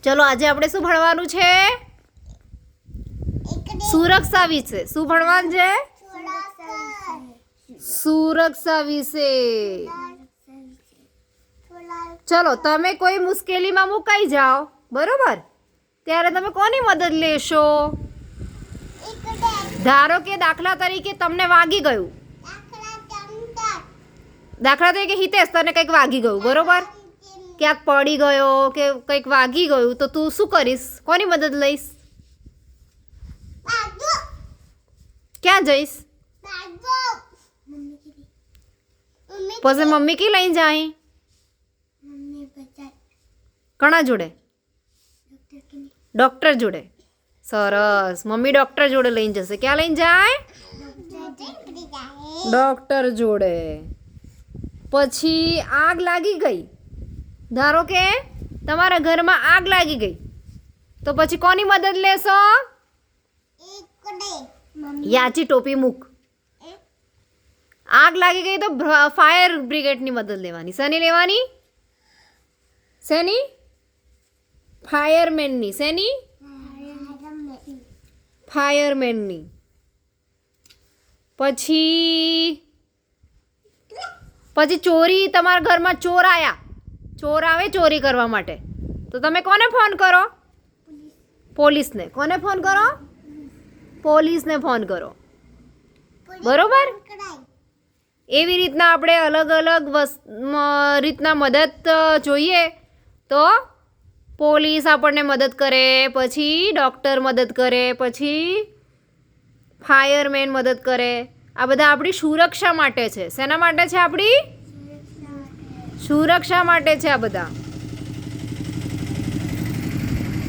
ચલો આજે આપણે શું ભણવાનું છે? સુરક્ષા વિશે. શું ભણવાનું છે? સુરક્ષા વિશે. ચલો તમે કોઈ મુશ્કેલીમાં મુકાઈ જાઓ, બરોબર, ત્યારે તમે કોની મદદ લેશો? ધારો કે દાખલા તરીકે તમને વાગી ગયું, દાખલા તરીકે હિતેશ તને કંઈક વાગી ગયું, બરોબર, ક્યાંક પડી ગયો કે કંઈક વાગી ગયું, તો તું શું કરીશ? કોની મદદ લઈશ? ક્યાં જઈશ? પછી મમ્મી કી લઈ જાય? કણા જોડે? ડૉક્ટર જોડે. સરસ, મમ્મી ડૉક્ટર જોડે લઈને જશે. ક્યાં લઈને જાય? ડૉક્ટર જોડે. પછી આગ લાગી ગઈ, ધારો કે તમારા ઘરમાં આગ લાગી ગઈ, તો પછી કોની મદદ લેશો? યાચી ટોપી મૂક. આગ લાગી ગઈ તો ફાયર બ્રિગેડની મદદ લેવાની. શેની લેવાની? શેની? ફાયરમેનની. શેની? ફાયરમેનની. પછી ચોરી, તમારા ઘરમાં ચોર આવ્યા, ચોર આવે ચોરી કરવા માટે, તો તમે કોને ફોન કરો? પોલીસને. કોને ફોન કરો? પોલીસને ફોન કરો, બરોબર. એવી રીતના આપણે અલગ અલગ રીતના મદદ જોઈએ તો પોલીસ આપણને મદદ કરે, પછી ડૉક્ટર મદદ કરે, પછી ફાયરમેન મદદ કરે. આ બધા આપણી સુરક્ષા માટે છે. શેના માટે છે? આપણી સુરક્ષા માટે છે આ બધા.